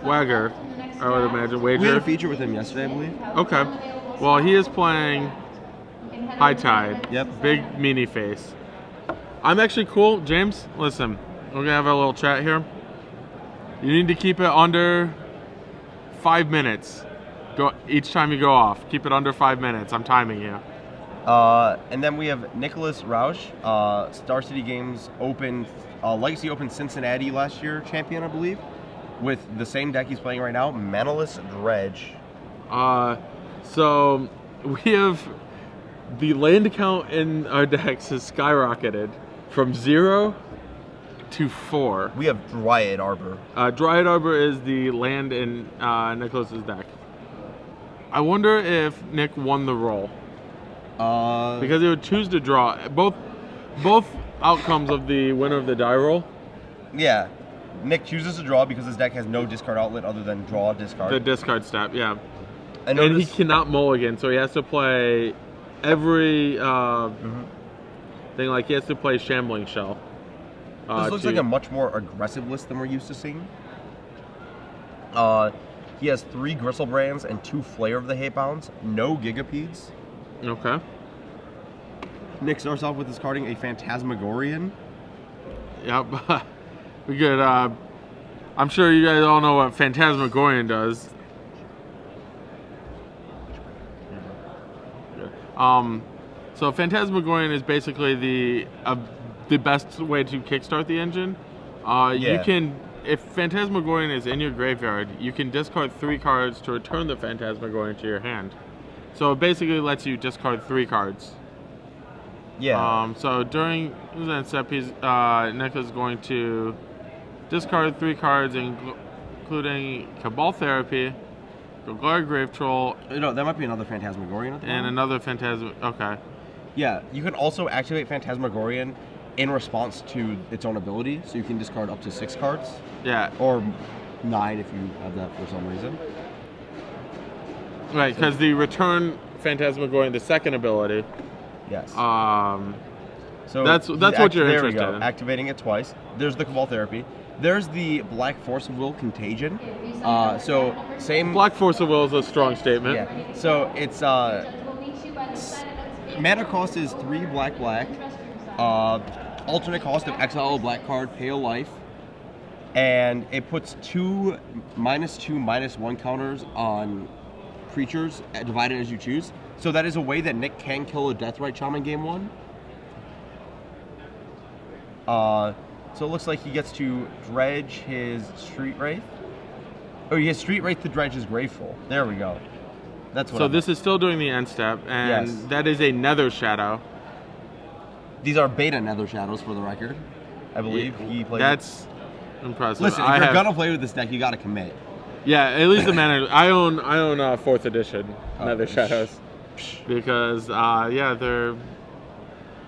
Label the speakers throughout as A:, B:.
A: Wagger, I would imagine. Wager.
B: We had a feature with him yesterday, I believe.
A: Okay. Well, he is playing High Tide.
B: Yep.
A: Big meanie face. I'm actually cool. James, listen. We're going to have a little chat here. You need to keep it under 5 minutes. Go each time you go off. Keep it under 5 minutes. I'm timing you.
B: And then we have Nicholas Rausch, Star City Games Open, Legacy Open Cincinnati last year champion, I believe, with the same deck he's playing right now, Manaless Dredge.
A: So we have the land count in our decks has skyrocketed from 0 to 4.
B: We have Dryad Arbor.
A: Dryad Arbor is the land in Nicholas's deck. I wonder if Nick won the roll. Because he would choose to draw. Both outcomes of the winner of the die roll.
B: Yeah. Nick chooses to draw because his deck has no discard outlet other than draw, discard.
A: The discard step, yeah.
B: And
A: he cannot mulligan, so he has to play every thing. Like he has to play Shambling Shell.
B: This looks like a much more aggressive list than we're used to seeing. He has 3 Gristlebrands and 2 Flayer of the Hatebounds. No Gigapedes.
A: Okay.
B: Nick starts off with discarding a Phantasmagorian.
A: Yep. We could, I'm sure you guys all know what Phantasmagorian does. So Phantasmagorian is basically the best way to kickstart the engine. You can, if Phantasmagorian is in your graveyard, you can discard 3 cards to return the Phantasmagorian to your hand. So it basically lets you discard 3 cards.
B: Yeah.
A: So during his end step, Nick is going to discard 3 cards, including Cabal Therapy, Golgari Grave Troll.
B: No, that might be another Phantasmagorian.
A: And another Phantasm. Okay.
B: Yeah, you can also activate Phantasmagorian in response to its own ability, so you can discard up to 6 cards.
A: Yeah.
B: Or 9 if you have that for some reason.
A: Right, because the return Phantasmagorian, the second ability.
B: Yes.
A: So that's what you're interested
B: there we go.
A: in.
B: Activating it twice. There's the Cabal Therapy. There's the Black Force of Will Contagion. So same.
A: Black Force of Will is a strong statement.
B: Yeah. So it's mana cost is 3 black. Alternate cost of exile a black card, pay a life, and it puts 2 -2/-1 counters on creatures divided as you choose. So that is a way that Nick can kill a Deathrite Shaman game 1. So it looks like he gets to dredge his Street Wraith. Oh, he has Street Wraith to dredge his Graveful. There we go. That's what.
A: So this is still doing the end step, and
B: yes.
A: That is a Nether Shadow.
B: These are beta Nether Shadows, for the record. I believe he played.
A: That's impressive.
B: Listen, if you're gonna play with this deck, you gotta commit.
A: Yeah, at least the mana. I own 4th edition Nether Shadows because they're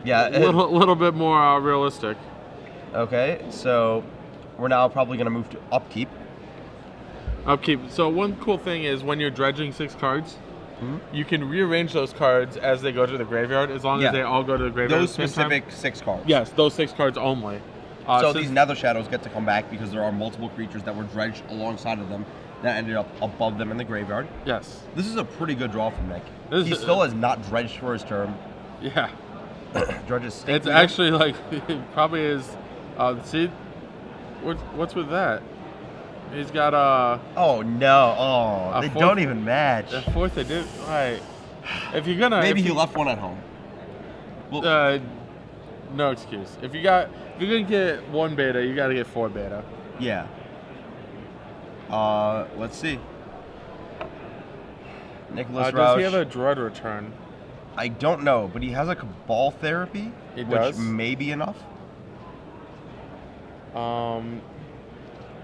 A: a little bit more realistic.
B: Okay, so we're now probably gonna move to Upkeep.
A: Upkeep. So one cool thing is when you're dredging 6 cards, you can rearrange those cards as they go to the graveyard, as long as they all go to the graveyard.
B: Those specific 6 cards.
A: Yes, those 6 cards only.
B: So these Nether Shadows get to come back because there are multiple creatures that were dredged alongside of them that ended up above them in the graveyard.
A: Yes.
B: This is a pretty good draw from Nick. He still has not dredged for his turn.
A: Yeah.
B: Dredges State
A: It's actually like, it probably is, see, what's with that? He's got
B: oh no! Oh, they don't even match.
A: The 4th edition, right? If you're gonna,
B: maybe he left one at home.
A: Well, no excuse. If you're gonna get 1 beta, you gotta get 4 beta.
B: Yeah. Let's see. Nicholas Rausch.
A: Does he have a Dread Return?
B: I don't know, but he has a Cabal Therapy, which may be enough.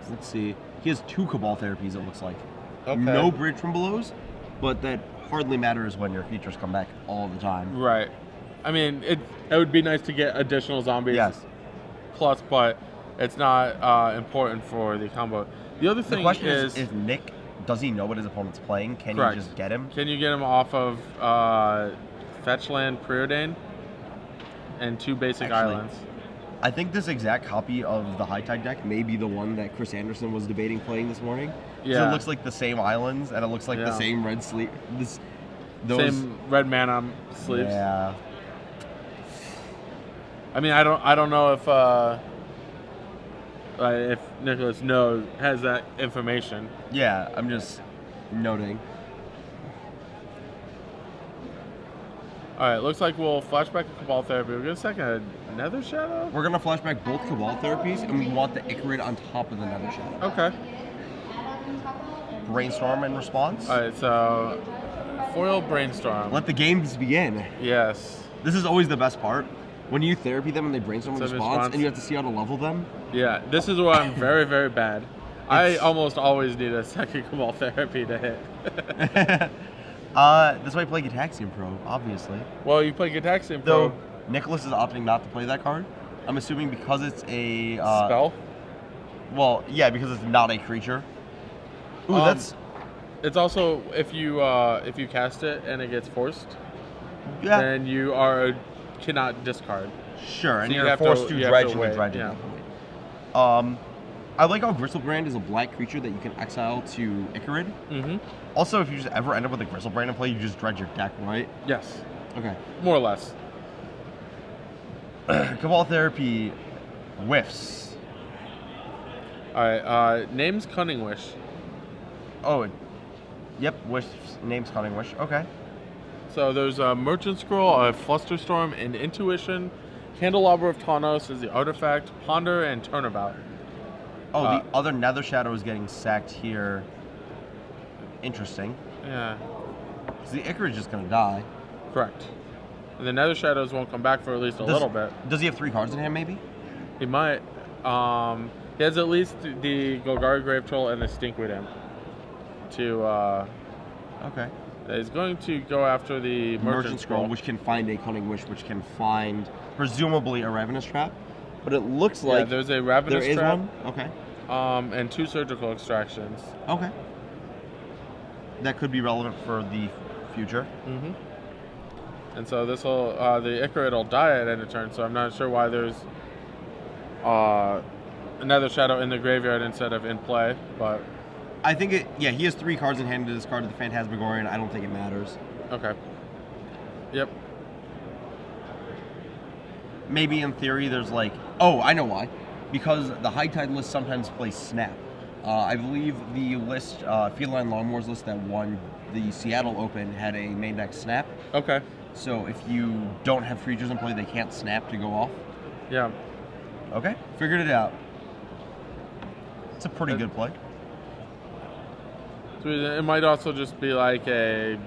B: Let's see. He has 2 Cabal Therapies, it looks like. Okay. No Bridge from Belows, but that hardly matters when your features come back all the time.
A: Right. I mean, it would be nice to get additional zombies.
B: Yes.
A: Plus, but it's not important for the combo. The other thing is
B: Nick, does he know what his opponent's playing? Can you just get him?
A: Can you get him off of Fetchland Preordain and 2 basic islands?
B: I think this exact copy of the High Tide deck may be the one that Chris Anderson was debating playing this morning. Yeah. So it looks like the same islands, and it looks like the same red sleeve.
A: Same red mana sleeves.
B: Yeah.
A: I mean, I don't know if Nicholas has that information.
B: Yeah, I'm just noting.
A: All right, looks like we'll flashback to Cabal Therapy. We're gonna second a Nether Shadow.
B: We're gonna flashback both Cabal Therapies, and we want the Ichorid on top of the Nether Shadow.
A: Okay.
B: Brainstorm in response.
A: All right, so foil Brainstorm.
B: Let the games begin.
A: Yes.
B: This is always the best part. When you therapy them and they brainstorm in response, and you have to see how to level them.
A: Yeah, this is where I'm very, very bad. I almost always need a second Cabal Therapy to hit.
B: That's why I play Gitaxian Probe, obviously.
A: Well, you play Gitaxian Probe.
B: Though Nicholas is opting not to play that card. I'm assuming because it's a
A: spell.
B: Well, yeah, because it's not a creature. Ooh, that's.
A: It's also if you cast it and it gets forced, then you cannot discard.
B: Sure, so and you're forced to dredge and dredge it. Yeah. I like how Gristlebrand is a black creature that you can exile to Ichorid. Mm-hmm. Also, if you just ever end up with a Gristlebrand in play, you just dredge your deck, right?
A: Yes.
B: Okay.
A: More or less.
B: Cabal Therapy whiffs.
A: Alright, name's Cunning Wish.
B: Oh, yep, whiffs, name's Cunning Wish. Okay.
A: So there's a Merchant Scroll, a Flusterstorm, and Intuition. Candelabra of Tawnos is the artifact, Ponder, and Turnabout.
B: Oh, the other Nether Shadow is getting sacked here. Interesting.
A: Yeah.
B: Because the Ichorid is just going to die.
A: Correct. And the Nether Shadows won't come back for at least a little bit.
B: Does he have 3 cards in hand, maybe?
A: He might. He has at least the Golgari Grave Troll and the Stinkweed Imp.
B: Okay.
A: He's going to go after the Merchant Scroll,
B: which can find a Cunning Wish, which can find, presumably, a Ravenous Trap. But it looks like
A: there's a Ravenous Trap.
B: There is one? Okay.
A: And 2 Surgical Extractions.
B: Okay. That could be relevant for the future.
A: Mm-hmm. And so this will, the Ichorid will die at end of turn, so I'm not sure why there's another Shadow in the graveyard instead of in play, but...
B: I think he has 3 cards in hand to discard the Phantasmagorian. I don't think it matters.
A: Okay. Yep.
B: Maybe in theory there's like... Oh, I know why. Because the High Tide list sometimes plays Snap. I believe the list, Feline Lawnmowers list that won the Seattle Open had a main deck Snap.
A: Okay.
B: So if you don't have creatures in play, they can't Snap to go off.
A: Yeah.
B: Okay, figured it out. It's a pretty good play.
A: So it might also just be like a,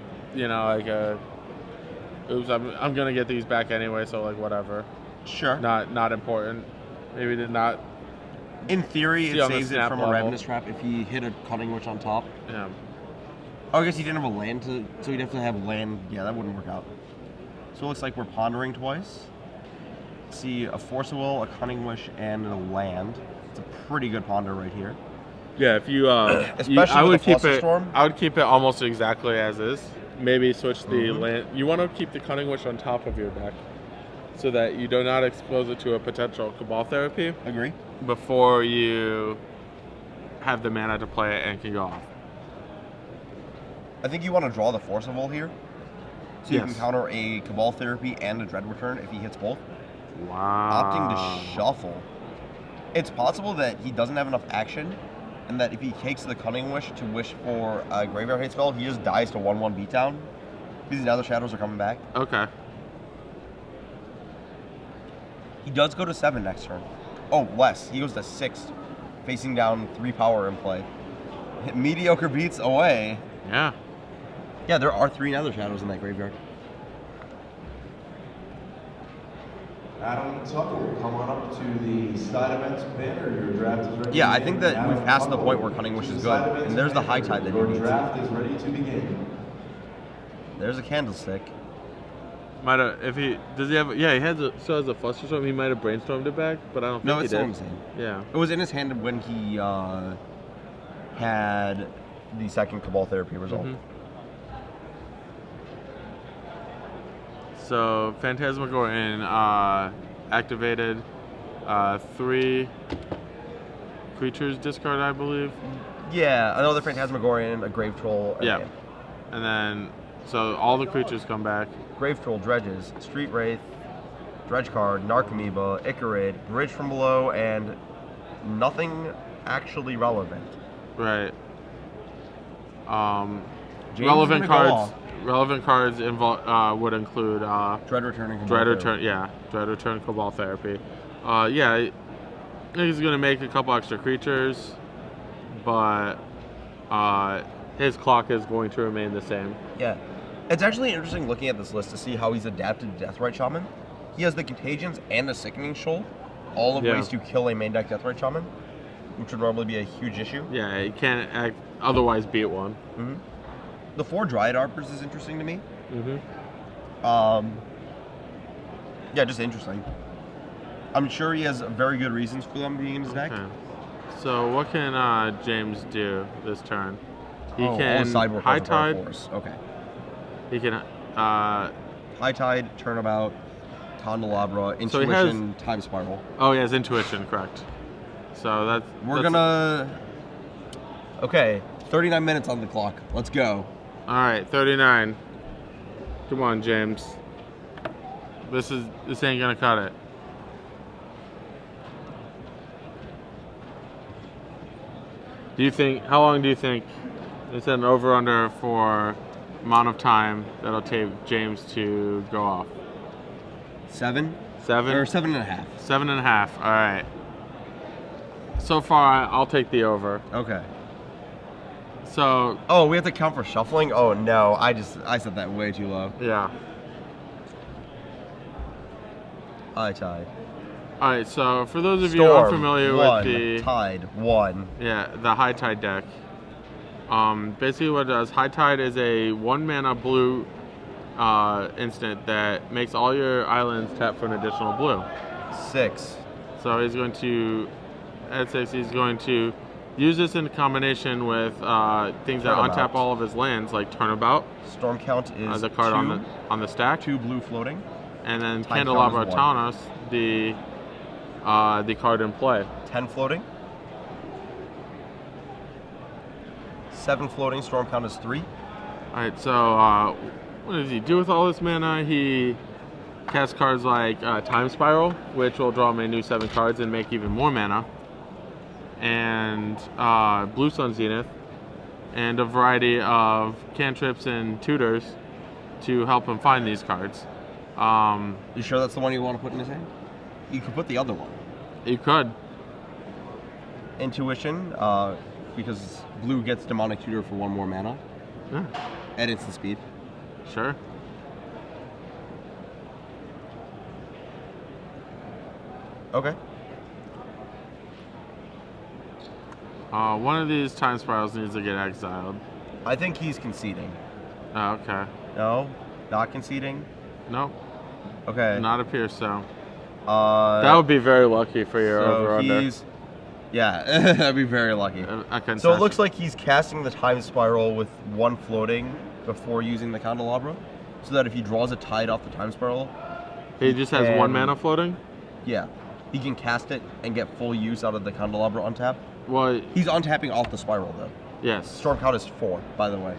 A: oops, I'm gonna get these back anyway, so like whatever.
B: Sure.
A: Not important. Maybe did not.
B: In theory, it saves it from a Ravenous Trap if he hit a Cunning Witch on top.
A: Yeah.
B: Oh, I guess he didn't have a land so he'd have to have land. Yeah, that wouldn't work out. So it looks like we're pondering twice. Let's see, a Force of Will, a Cunning Wish, and a land. It's a pretty good ponder right here.
A: Yeah, if you,
B: I would keep it.
A: I would keep it almost exactly as is. Maybe switch the land. You want to keep the Cunning Wish on top of your deck, so that you do not expose it to a potential Cabal Therapy.
B: Agree.
A: Before you have the mana to play it and can go off.
B: I think you want to draw the Force of Will here, so you can counter a Cabal Therapy and a Dread Return if he hits both.
A: Wow.
B: Opting to shuffle. It's possible that he doesn't have enough action, and that if he takes the Cunning Wish to wish for a Graveyard Hate spell, he just dies to 1/1 beatdown. Because now the shadows are coming back.
A: Okay.
B: He does go to 7 next turn. Oh, less. He goes to 6, facing down 3 power in play. Mediocre beats away.
A: Yeah.
B: Yeah, there are 3 Nether Shadows in that graveyard.
C: Adam Tucker, come on up to the side events banner. Your draft is ready.
B: Yeah, I think that we've passed the point where Cunning Wish is good, and there's the High Tide that you need.
C: Your draft is ready to begin.
B: There's a Candlestick.
A: Might have, if he does he have? Yeah, he still has a Flusterstorm. He might have brainstormed it back, but I don't think
B: no,
A: he
B: it's
A: did.
B: still in his hand.
A: Yeah,
B: it was in his hand when he had the second Cabal Therapy result.
A: Mm-hmm. So Phantasmagorian activated. 3 creatures discard, I believe.
B: Yeah, another Phantasmagorian, a Grave Troll.
A: Yeah. And then, so all the creatures come back.
B: Grave Troll, Dredges, Street Wraith, Dredge card, Narcomoeba, Icarid, Bridge from Below, and nothing actually relevant.
A: Right.
B: James
A: Relevant
B: is gonna
A: cards.
B: go off.
A: Relevant cards would include
B: Dread Return and Cabal
A: Dread
B: Therapy.
A: Return. Yeah, Dread Return, Cabal Therapy. Yeah, I think he's gonna make a couple extra creatures, but his clock is going to remain the same.
B: Yeah. It's actually interesting looking at this list to see how he's adapted to Deathrite Shaman. He has the Contagions and the Sickening Shoal, all of ways to kill a main deck Deathrite Shaman, which would normally be a huge issue.
A: Yeah, he can't otherwise beat one.
B: Mm-hmm. The 4 Dryad Harpers is interesting to me.
A: Mm-hmm.
B: Yeah, just interesting. I'm sure he has very good reasons for them being in his deck.
A: So what can James do this turn? He can
B: sideboard
A: High Tide.
B: Okay.
A: He can
B: High Tide, Turnabout, Candelabra, Intuition, Time Spiral.
A: Oh, he has Intuition, correct. So that's...
B: Okay, 39 minutes on the clock. Let's go.
A: All right, 39. Come on, James. This ain't gonna cut it. How long do you think, it's an over-under for amount of time that'll take James to go off?
B: 7?
A: 7?
B: Or 7.5.
A: 7.5, all right. So far, I'll take the over.
B: Okay.
A: So...
B: Oh, we have to count for shuffling? Oh, no. I set that way too low.
A: Yeah.
B: High Tide.
A: All right, so for those of you unfamiliar with the...
B: Tide, 1.
A: Yeah, the High Tide deck. Basically what it does, High Tide is a 1-mana blue instant that makes all your islands tap for an additional blue.
B: 6.
A: So he's going to, at 6, he's going to use this in combination with things that untap all of his lands, like Turnabout.
B: Storm Count is
A: the card
B: 2,
A: on the stack.
B: 2 blue floating.
A: And then Candelabra Taunos, the card in play.
B: 10 floating. 7 floating, Storm Count is 3.
A: Alright, so what does he do with all this mana? He casts cards like Time Spiral, which will draw him a new 7 cards and make even more mana. And Blue Sun Zenith, and a variety of cantrips and tutors to help him find these cards.
B: You sure that's the one you want to put in his hand? You could put the other one.
A: You could.
B: Intuition, because blue gets Demonic Tutor for 1 more mana.
A: Yeah.
B: At instant speed.
A: Sure.
B: Okay.
A: One of these Time Spirals needs to get exiled.
B: I think he's conceding.
A: Oh, okay.
B: No? Not conceding?
A: Nope.
B: Okay.
A: Not appear so. That would be very lucky for your over-under.
B: Yeah, that'd be very lucky. So it looks like he's casting the Time Spiral with 1 floating before using the Candelabra, so that if he draws a Tide off the Time Spiral...
A: He just has 1 mana floating?
B: Yeah. He can cast it and get full use out of the Candelabra untap.
A: Well...
B: He's untapping off the Spiral, though.
A: Yes.
B: Storm Count is 4, by the way.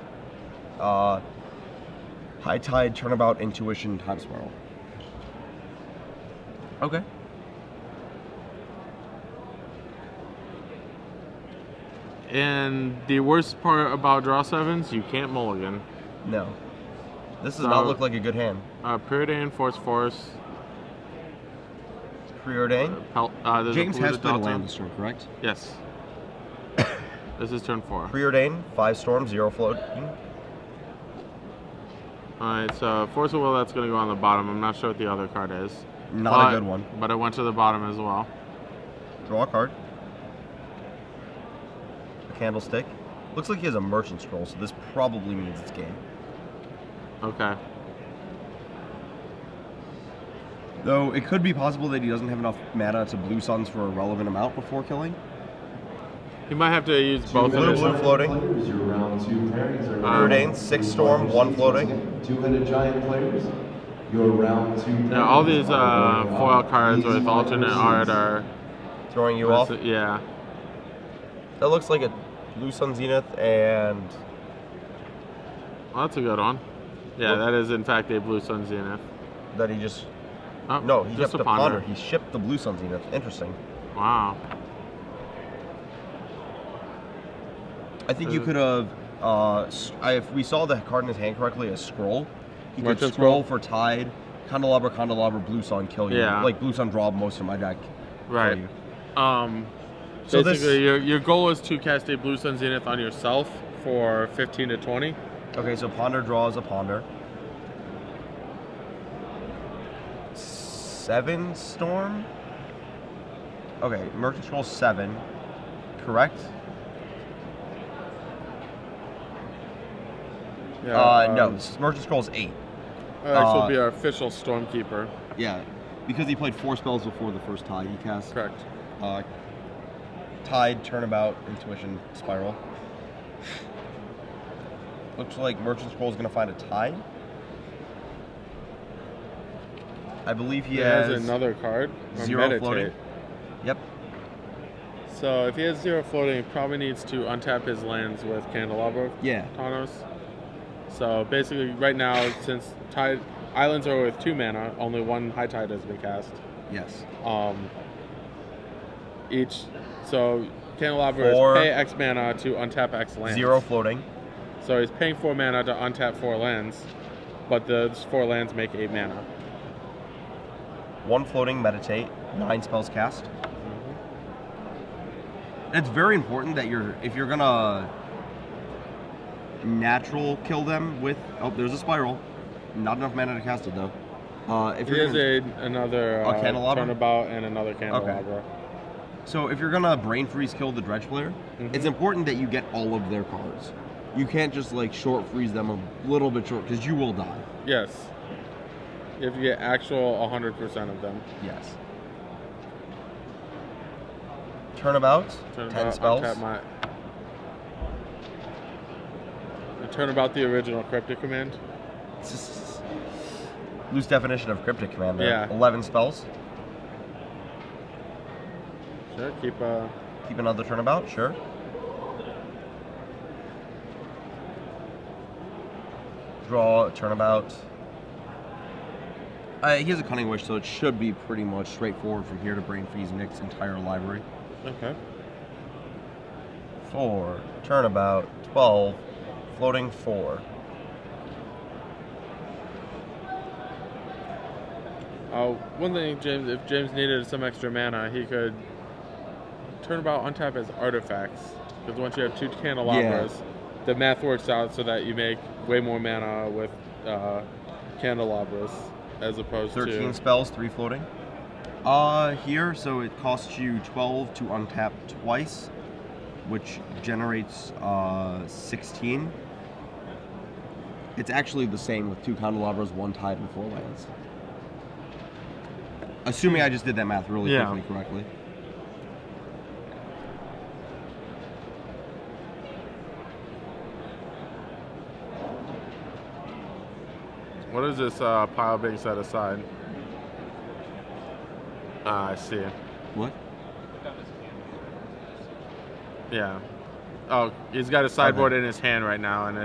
B: High Tide, Turnabout, Intuition, Time Spiral. Okay.
A: And the worst part about draw 7s, you can't mulligan.
B: No. This does not look like a good hand.
A: Preordain, Force.
B: Preordain?
A: James
B: has played a land this turn, correct?
A: Yes. This is turn 4.
B: Preordain, 5 Storm, 0 floating.
A: Alright, so Force of Will, that's going to go on the bottom. I'm not sure what the other card is.
B: Not a good one.
A: But it went to the bottom as well.
B: Draw a card. A Candlestick. Looks like he has a Merchant Scroll, so this probably means it's game.
A: Okay.
B: Though it could be possible that he doesn't have enough mana to Blue Suns for a relevant amount before killing.
A: He might have to use both
B: blue,
A: of
B: blue floating.
C: Round 2 pairings are
B: Preordain, 6 Storm, 1 floating.
C: 2-headed giant players. Your round 2.
A: Yeah, all these foil cards with alternate art are
B: throwing you off.
A: Yeah.
B: That looks like a Blue Sun Zenith, and
A: Well, that's a good one. Yeah, that is in fact a Blue Sun Zenith.
B: that he just.
A: Oh,
B: No, he
A: just
B: shipped
A: a
B: the Ponder.
A: Ponder.
B: He shipped the Blue Sun Zenith. Interesting.
A: Wow.
B: I think you could have. If we saw the card in his hand correctly, a scroll. He could
A: Merchant
B: scroll
A: Scroll?
B: for Tide, Candelabra, Blue Sun, kill you.
A: Yeah.
B: Like Blue Sun draw most of my deck. kill
A: Right.
B: you.
A: So
B: So
A: basically, your goal is to cast a Blue Sun Zenith on yourself for 15 to 20.
B: Okay, so Ponder draws a Ponder. 7 Storm? Okay, Merchant Scroll 7. Correct?
A: Yeah,
B: No, Merchant Scroll's 8.
A: Alex will be our official Stormkeeper.
B: Yeah, because he played 4 spells before the first Tide he cast.
A: Correct.
B: Tide, Turnabout, Intuition, Spiral. Looks like Merchant Scroll is going to find a Tide. I believe he has
A: another card.
B: zero
A: Meditate.
B: floating. Yep.
A: So if he has 0 floating, he probably needs to untap his lands with Candelabra.
B: Yeah.
A: Taunos. So basically, right now, since Tide Islands are with 2 mana, only 1 High Tide has been cast.
B: Yes.
A: So Candelabra is pay X mana to untap X lands.
B: 0 floating.
A: So he's paying 4 mana to untap 4 lands, but those 4 lands make 8 mana.
B: 1 floating, Meditate. 9 spells cast. It's very important that if you're gonna natural kill them with. Oh, there's a Spiral. Not enough mana to cast it though. If
A: He has another
B: Candelabra?
A: Turnabout and another Candelabra.
B: So if you're gonna Brain Freeze kill the Dredge player, it's important that you get all of their cards. You can't just like short freeze them a little bit short because you will die.
A: Yes. You have to get actual 100% of them.
B: Yes. Turnabout, 10 spells.
A: Turnabout the original Cryptic Command.
B: Loose definition of Cryptic Command there.
A: Yeah.
B: 11 spells.
A: Sure, keep
B: another Turnabout, sure. Draw, Turnabout. He has a Cunning Wish, so it should be pretty much straightforward from here to Brain Freeze Nick's entire library.
A: Okay.
B: 4, Turnabout, 12, floating 4.
A: One thing, James, if James needed some extra mana, he could Turnabout untap his artifacts. Because once you have 2 Candelabras, the math works out so that you make way more mana with Candelabras as opposed
B: 13
A: to
B: 13 spells, 3 floating. Here, so it costs you 12 to untap twice, which generates 16. It's actually the same with 2 Candelabras, 1 Tide, and 4 lands. Assuming I just did that math really quickly correctly.
A: What is this pile being set aside? I see.
B: What?
A: Yeah. Oh, he's got a sideboard in his hand right now, and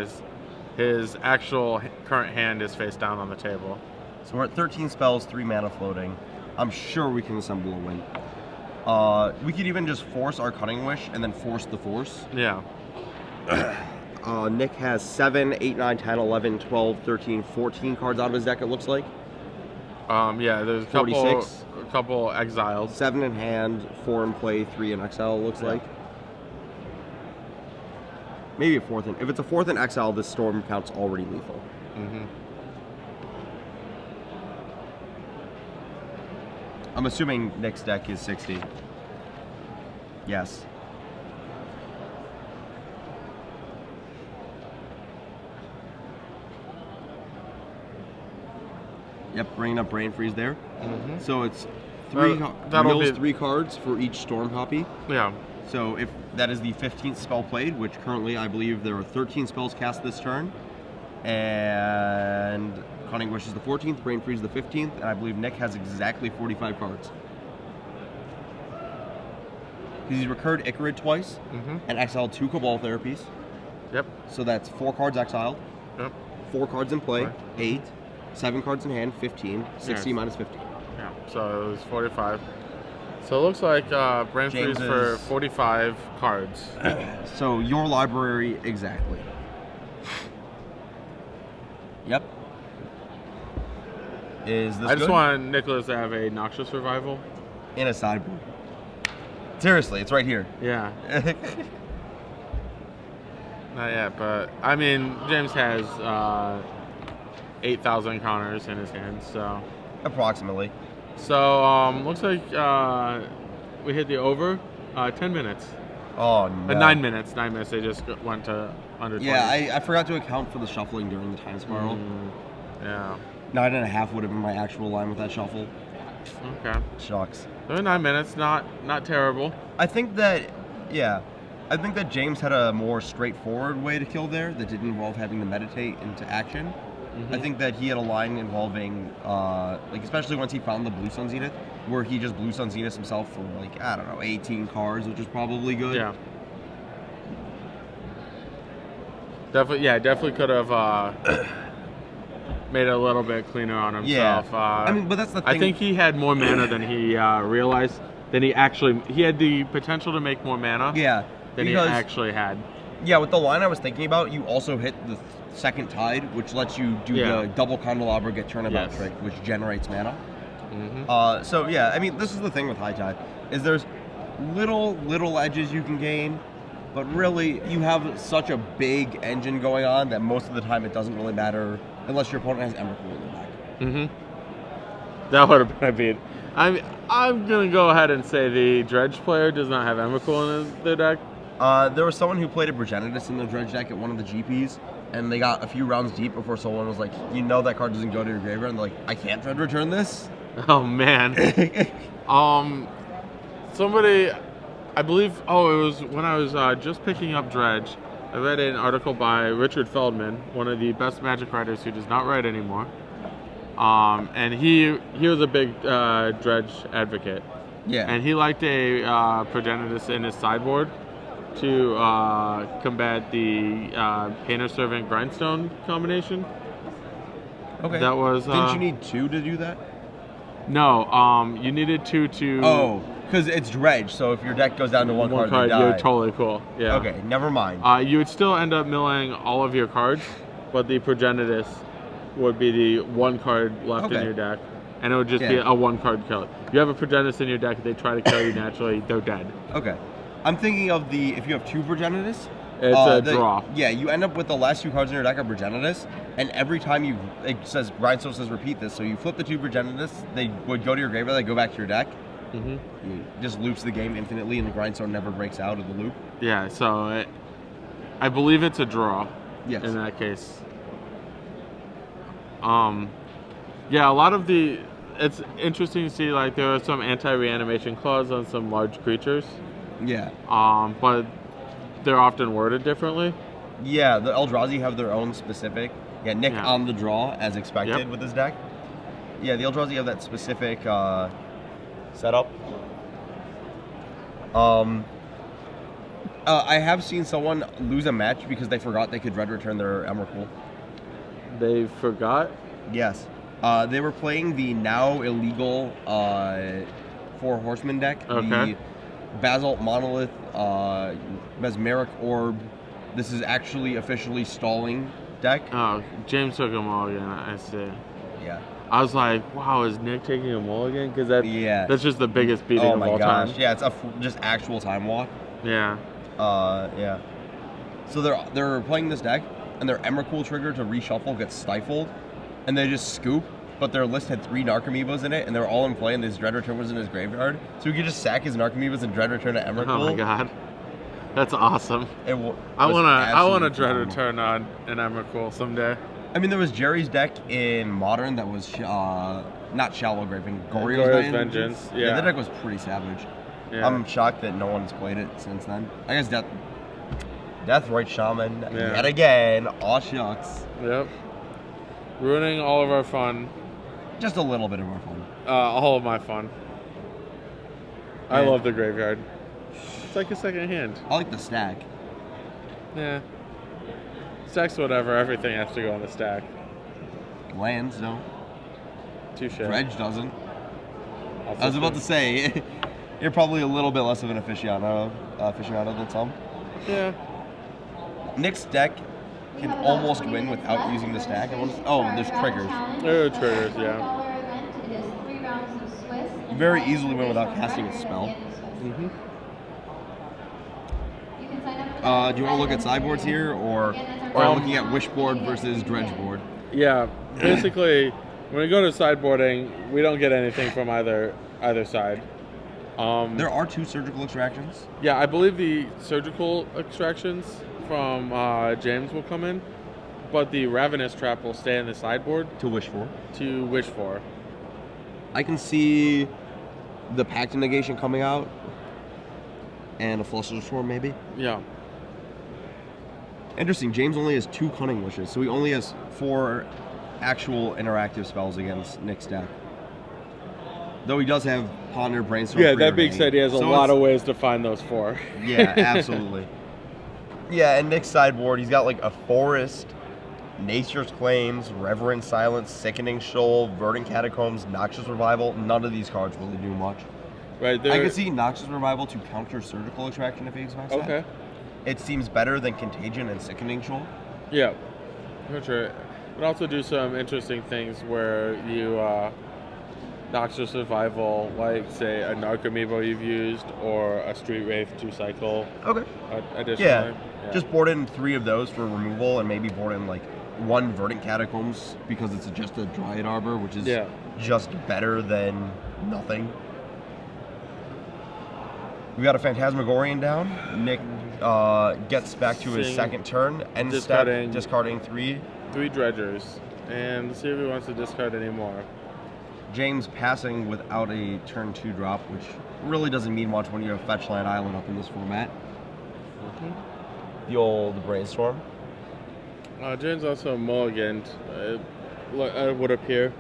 A: his actual current hand is face down on the table.
B: So we're at 13 spells, 3 mana floating. I'm sure we can assemble a win. We could even just force our Cunning Wish and then force the Force.
A: Yeah.
B: Nick has 7, 8, 9, 10, 11, 12, 13, 14 cards out of his deck, it looks like.
A: Yeah, there's a couple exiled.
B: 7 in hand, 4 in play, 3 in exile, it looks like. Maybe a 4th in. If it's a 4th in exile, this Storm count's already lethal. I'm assuming Nick's deck is 60. Yes. Yep, bringing up Brain Freeze there. So it's 3 cards for each Storm copy.
A: Yeah.
B: So if that is the 15th spell played, which currently I believe there are 13 spells cast this turn, and Cunning Wish is the 14th, Brain Freeze the 15th, and I believe Nick has exactly 45 cards. He's recurred Icarid twice, and exiled 2 Cabal Therapies.
A: Yep.
B: So that's 4 cards exiled,
A: Yep.
B: 4 cards in play,
A: Right.
B: 8, 7 cards in hand, 15, 60
A: Yes.
B: minus 15.
A: Yeah. So it was 45. So it looks like Brain Freeze for
B: James's-
A: 45 cards.
B: So your library, exactly. Yep. Is this
A: I just
B: good?
A: want Nicholas to have a Noxious Revival.
B: In a sideboard. Seriously, it's right here.
A: Yeah. Not yet, but I mean, James has 8,000 counters in his hand, so.
B: Approximately.
A: So looks like we hit the over 10 minutes.
B: Oh no.
A: 9 minutes. 9 minutes. They just went to under 20.
B: Yeah, I forgot to account for the shuffling during the time spiral.
A: Yeah.
B: 9.5 would have been my actual line with that shuffle.
A: Okay.
B: Shucks.
A: So 9 minutes, not terrible.
B: I think that, yeah. I think that James had a more straightforward way to kill there that didn't involve having to meditate into action. I think that he had a line involving, like especially once he found the Blue Sun Zenith, where he just Blue Sun Zenith himself for like, I don't know, 18 cards, which is probably good.
A: Yeah. Definitely could have made it a little bit cleaner on himself.
B: Yeah. I mean, but that's the thing.
A: I think he had more mana than he realized. He had the potential to make more mana.
B: Yeah.
A: Than he actually had.
B: Yeah, with the line I was thinking about, you also hit the second tide, which lets you do the double candelabra get turnabout trick, which generates mana. So yeah, I mean, this is the thing with High Tide, is there's little edges you can gain, but really you have such a big engine going on that most of the time it doesn't really matter unless your opponent has Emrakul in the back.
A: That would have been a beat. I'm gonna go ahead and say the Dredge player does not have Emrakul in their deck.
B: There was someone who played a Progenitus in their Dredge deck at one of the GPs, and they got a few rounds deep before someone was like, you know that card doesn't go to your graveyard, and they're like, I can't Dread return this?
A: Oh man. Somebody, I believe, it was when I was just picking up Dredge, I read an article by Richard Feldman, one of the best Magic writers who does not write anymore. And he was a big Dredge advocate.
B: Yeah.
A: And he liked a Progenitus in his sideboard to combat the Painter Servant Grindstone combination.
B: Okay.
A: That was.
B: Didn't you need 2 to do that?
A: No. You needed 2 to.
B: Oh, because it's Dredge, so if your deck goes down to one card, you die.
A: You're totally cool. Yeah.
B: Okay, never mind.
A: You would still end up milling all of your cards, but the Progenitus would be the 1 card left in your deck, and it would just be a 1-card kill. You have a Progenitus in your deck, they try to kill you naturally, they're dead.
B: Okay. I'm thinking of if you have 2 Progenitus,
A: it's a draw.
B: Yeah, you end up with the last 2 cards in your deck are Progenitus, and every time it says, Grindstone says repeat this, so you flip the 2 Progenitus, they would go to your graveyard, they go back to your deck. It just loops the game infinitely, and the Grindstone never breaks out of the loop.
A: Yeah, so I believe it's a draw.
B: Yes.
A: In that case. Yeah, a lot of it's interesting to see, like, there are some anti-reanimation clause on some large creatures.
B: Yeah.
A: But they're often worded differently.
B: Yeah, the Eldrazi have their own specific. Yeah, Nick on the draw, as expected with this deck. Yeah, the Eldrazi have that specific setup. I have seen someone lose a match because they forgot they could Dread return their Emrakul.
A: They forgot?
B: Yes. They were playing the now illegal 4 Horseman deck.
A: Okay.
B: The Basalt Monolith, Mesmeric Orb. This is actually officially stalling deck.
A: Oh, James took them all again, I see.
B: Yeah.
A: I was like, wow, is Nick taking them all again? Because that's just the biggest beating of all time.
B: Yeah, it's just actual time walk.
A: Yeah.
B: Yeah. So they're playing this deck, and their Emrakul trigger to reshuffle gets stifled, and they just scoop. But their list had 3 Narcomoebas in it, and they were all in play, and this Dread Return was in his graveyard. So he could just sack his Narcomoebas and Dread Return to Emrakul.
A: Oh my god, that's awesome.
B: I
A: want to Dread Return on an Emrakul someday.
B: I mean, there was Jerry's deck in Modern that was not Shallow Graving,
A: Goryo's Vengeance. Yeah,
B: that deck was pretty savage. Yeah. I'm shocked that no one's played it since then. I guess Death Deathrite Shaman yet again. Aw shucks.
A: Yep. Ruining all of our fun.
B: Just a little bit of our fun.
A: All of my fun. I love the graveyard. It's like a second hand.
B: I like the stack.
A: Yeah. Stack's whatever. Everything has to go on the stack.
B: Lands don't.
A: Touche.
B: Dredge doesn't.
A: Also
B: I was about to say, you're probably a little bit less of an aficionado than some.
A: Yeah.
B: Nick's deck can almost win without using the stack. Oh, there's triggers.
A: There are triggers, yeah.
B: Very easily win without casting a spell.
A: Mm-hmm.
B: Do you want to look at sideboards here, or looking at Wishboard versus Dredgeboard?
A: Yeah, basically, when we go to sideboarding, we don't get anything from either side.
B: There are 2 surgical extractions.
A: Yeah, I believe the surgical extractions from James will come in, but the Ravenous Trap will stay in the sideboard.
B: To wish for. I can see the Pact of Negation coming out, and a Fluster Swarm maybe.
A: Yeah.
B: Interesting, James only has 2 Cunning Wishes, so he only has 4 actual interactive spells against Nick's deck. Though he does have Ponder, Brainstorm.
A: Yeah, that being said, he has a lot of ways to find those 4.
B: Yeah, absolutely. Yeah, and Nick's sideboard, he's got like a Forest, Nature's Claims, Reverent Silence, Sickening Shoal, Verdant Catacombs, Noxious Revival. None of these cards really do much.
A: Right there.
B: I could see Noxious Revival to counter Surgical Extraction if he expects that.
A: Okay.
B: It seems better than Contagion and Sickening Shoal.
A: Yeah, for sure. But also do some interesting things where you Noxious Revival, like say a Narc Amiibo you've used, or a Street Wraith 2-cycle.
B: Okay.
A: Additionally.
B: Yeah. Just board in 3 of those for removal, and maybe board in like 1 Verdant Catacombs because it's just a Dryad Arbor, which is just better than nothing. We got a Phantasmagorian down. Nick gets back to his second turn and discarding 3
A: dredgers, and see if he wants to discard any more.
B: James passing without a turn 2 drop, which really doesn't mean much when you have Fetchland Island up in this format. The old Brainstorm.
A: James also mulliganed, would appear.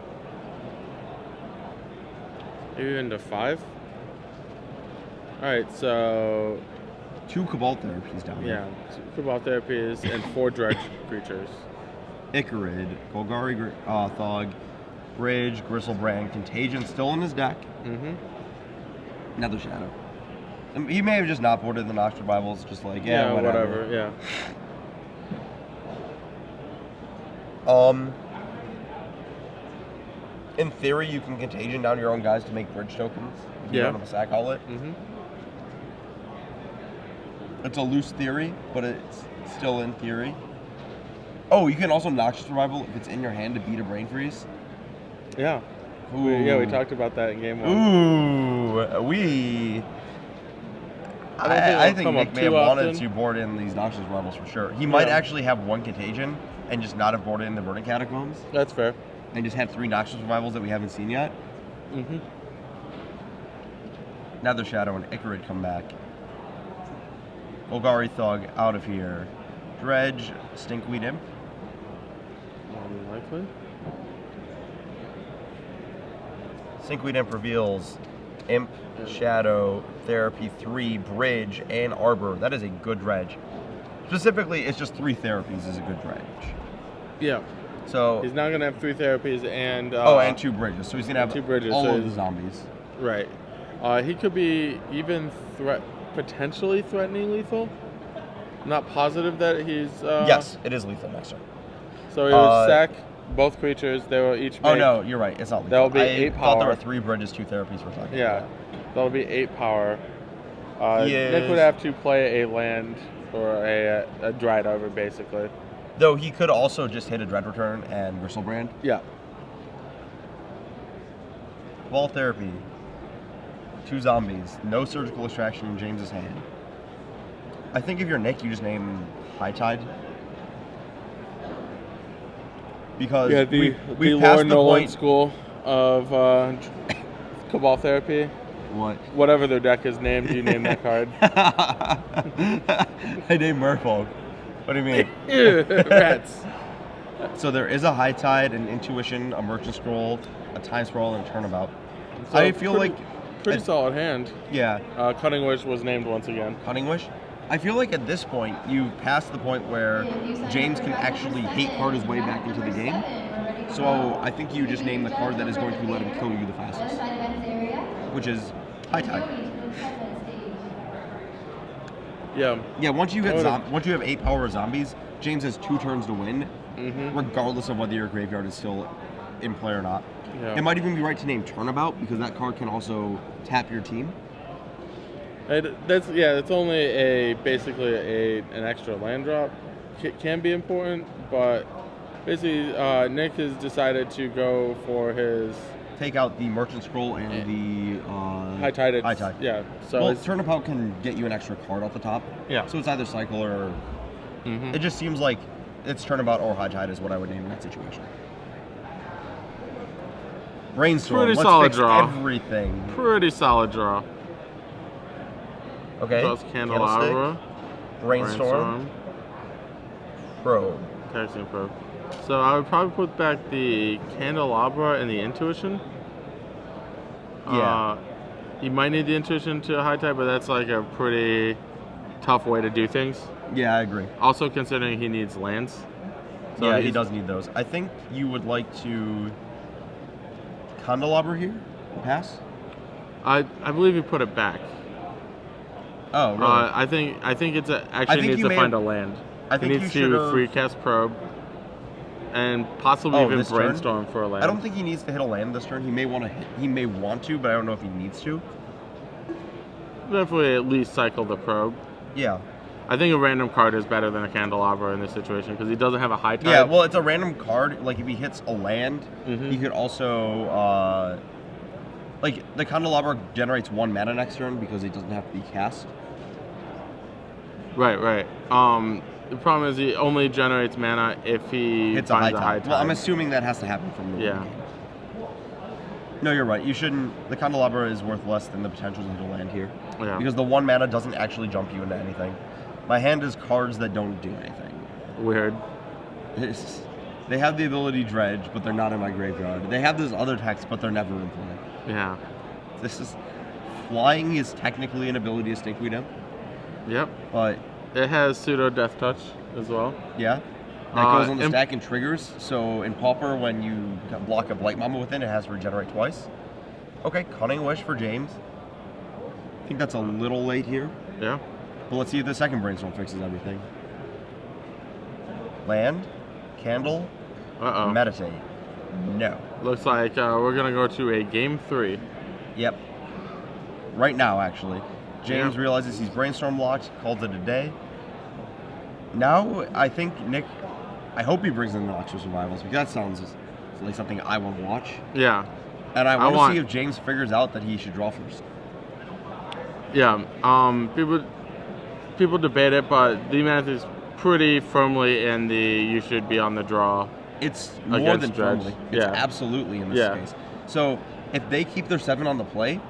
A: Maybe into 5. Alright, so
B: 2 Cabal Therapies down there.
A: Yeah, 2 Cabal Therapies and 4 dredge creatures.
B: Icarid, Golgari Thog, Bridge, Gristlebrand, Contagion still in his deck. Nether Shadow. He may have just not boarded the Noxious Revivals, just like, whatever.
A: Yeah.
B: In theory, you can Contagion down your own guys to make bridge tokens. If you want to sack haul it. It's a loose theory, but it's still in theory. Oh, you can also Noxious Revival if it's in your hand to beat a Brain Freeze.
A: Yeah. We talked about that in game 1.
B: I think Nick may have wanted to board in these Noxious Revivals for sure. He might actually have 1 Contagion and just not have boarded in the Verdant Catacombs.
A: That's fair.
B: And just have 3 Noxious Revivals that we haven't seen yet. Nether Shadow and Icarid come back. Golgari Thug out of here. Dredge, Stinkweed Imp.
A: More than likely.
B: Stinkweed Imp reveals Imp, Shadow, Therapy, 3, Bridge, and Arbor. That is a good dredge. Specifically, it's just 3 therapies is a good dredge.
A: Yeah.
B: So
A: he's not going to have 3 therapies and...
B: and 2 bridges. So he's going to have
A: 2 bridges,
B: all of the zombies.
A: Right. He could be even potentially threatening lethal. I'm not positive that he's...
B: yes, it is lethal next turn.
A: So he would sack both creatures. They will each make...
B: Oh, no, you're right. It's not lethal.
A: That will be 8 power.
B: I thought there were 3 bridges, 2 therapies for a second.
A: Yeah. That'll be 8 power. Nick would have to play a land or a Dryad Arbor, basically.
B: Though he could also just hit a Dread Return and Gristlebrand.
A: Yeah.
B: Ball Therapy. 2 zombies. No surgical extraction in James's hand. I think if you're Nick, you just name High Tide. Because
A: the
B: we've
A: Lord
B: passed the
A: Nolan
B: point.
A: school of Cabal Therapy.
B: What?
A: Whatever their deck is named, you name that card.
B: I named Merfolk. What do you mean?
A: Rats.
B: So there is a High Tide, an Intuition, a Merchant Scroll, a Time Scroll, and a Turnabout.
A: So
B: I feel like...
A: Pretty solid hand.
B: Yeah.
A: Cunning Wish was named once again.
B: Cunning Wish? I feel like at this point, you've passed the point where James can actually hate card his way back into the game. So I think you just name the card that is going to let him kill you the fastest, which is High Tide.
A: Yeah.
B: Yeah. Once you have 8 power zombies, James has 2 turns to win, regardless of whether your graveyard is still in play or not.
A: Yeah.
B: It might even be right to name Turnabout because that card can also tap your team.
A: It's only basically an extra land drop. Can be important, but basically Nick has decided to go for his
B: take out the Merchant Scroll and the
A: High Tide.
B: High Tide.
A: Yeah. So
B: well, Turnabout can get you an extra card off the top.
A: Yeah.
B: So it's either Cycle or it just seems like it's Turnabout or High Tide is what I would name in that situation. Brainstorm.
A: Pretty
B: Let's
A: solid
B: fix
A: draw.
B: Everything.
A: Pretty solid draw.
B: Okay.
A: So it's Candelabra.
B: Brainstorm. Probe.
A: Taxing Probe. So I would probably put back the Candelabra and the Intuition.
B: Yeah.
A: You might need the Intuition to High Tide, but that's like a pretty tough way to do things.
B: Yeah, I agree.
A: Also considering he needs lands. So
B: yeah, he does need those. I think you would like to Candelabra here? Pass?
A: I believe you put it back.
B: Oh, really?
A: I think it's actually needs to find a land.
B: I think
A: he needs to free cast Probe and possibly even Brainstorm for a land.
B: I don't think he needs to hit a land this turn. He may want to, but I don't know if he needs to.
A: Definitely at least cycle the Probe.
B: Yeah.
A: I think a random card is better than a Candelabra in this situation because he doesn't have a High Tide.
B: Yeah, well, it's a random card. Like if he hits a land, he could also like the Candelabra generates 1 mana next turn because it doesn't have to be cast.
A: Right. The problem is he only generates mana if he
B: hits
A: finds
B: a High Tide. Well, I'm assuming that has to happen from the game. No, you're right. You shouldn't. The Candelabra is worth less than the potential to hit a land here.
A: Yeah.
B: Because the 1 mana doesn't actually jump you into anything. My hand is cards that don't do anything.
A: Weird.
B: They have the ability Dredge, but they're not in my graveyard. They have this other text, but they're never in play.
A: Yeah.
B: This is flying is technically an ability to Stinkweed him.
A: Yep.
B: But
A: it has pseudo Death Touch as well.
B: Yeah. That goes on the stack and triggers. So in Pauper, when you block a Blight Mama within, it has to regenerate twice. Okay, Cunning Wish for James. I think that's a little late here.
A: Yeah.
B: But let's see if the second Brainstorm fixes everything. Land, Candle, Meditate. No.
A: Looks like we're going to go to a game 3.
B: Yep. Right now, actually. James realizes he's Brainstorm locked, calls it a day. Now, I think Nick, I hope he brings in the Extra Survivals, because that sounds like something I want to watch.
A: Yeah.
B: And I want to see if James figures out that he should draw first.
A: Yeah. People debate it, but the math is pretty firmly in the you should be on the draw.
B: It's more than
A: Dredge.
B: firmly. It's absolutely in this case. So if they keep their 7 on the play,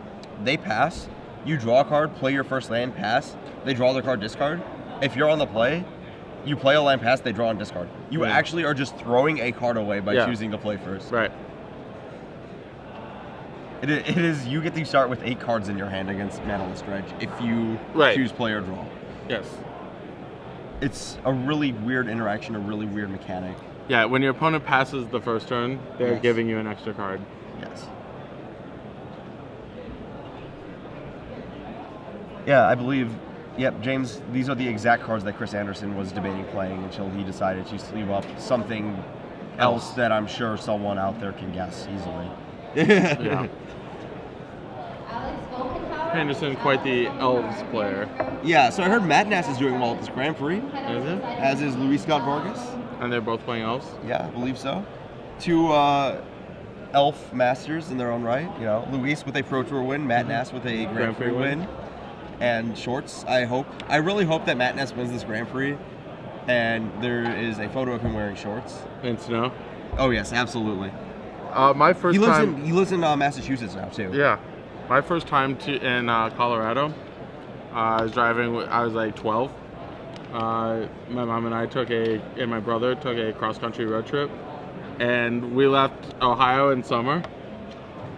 B: they pass. You draw a card, play your first land, pass. They draw their card, discard. If you're on the play, you play a land, pass. They draw and discard. You actually are just throwing a card away by choosing to play first.
A: Right.
B: It is. You get to start with 8 cards in your hand against Manaless Dredge if you choose play or draw.
A: Yes.
B: It's a really weird interaction, a really weird mechanic.
A: Yeah, when your opponent passes the first turn, they're giving you an extra card.
B: Yes. Yeah, I believe, James, these are the exact cards that Chris Anderson was debating playing until he decided to sleeve up something else that I'm sure someone out there can guess easily.
A: Yeah. Anderson, quite the Elves player.
B: Yeah, so I heard Matt Nass is doing well at this Grand Prix.
A: Is it?
B: As is Luis Scott Vargas.
A: And they're both playing Elves?
B: Yeah, I believe so. 2 Elf Masters in their own right. You know, Luis with a Pro Tour win, Matt Nass with a Grand Prix win. And shorts, I really hope that Matt Nass wins this Grand Prix. And there is a photo of him wearing shorts.
A: In snow?
B: Oh, yes, absolutely.
A: My first time...
B: He lives in Massachusetts now, too.
A: Yeah. My first time in Colorado, I was driving. I was like 12. My mom and I and my brother took a cross-country road trip, and we left Ohio in summer,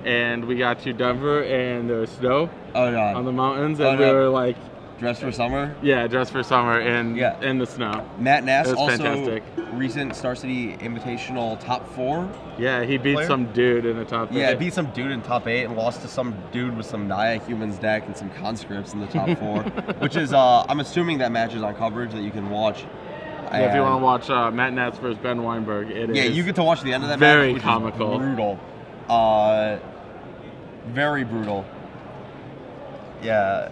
A: and we got to Denver, and there was snow on the mountains, and we were like,
B: dressed for summer?
A: Yeah, dressed for summer in the snow.
B: Matt Nass,
A: it was
B: also
A: fantastic.
B: Recent Star City Invitational top 4.
A: Yeah, he beat some dude in the top 8.
B: Yeah, beat some dude in top 8 and lost to some dude with some Naya Humans deck and some conscripts in the top 4, which is, I'm assuming that match is on coverage that you can watch.
A: Yeah, if you want to watch Matt Nass versus Ben Weinberg, it is.
B: Yeah, you get to watch the end of that
A: very
B: match, which
A: comical.
B: Is brutal. Very brutal. Yeah.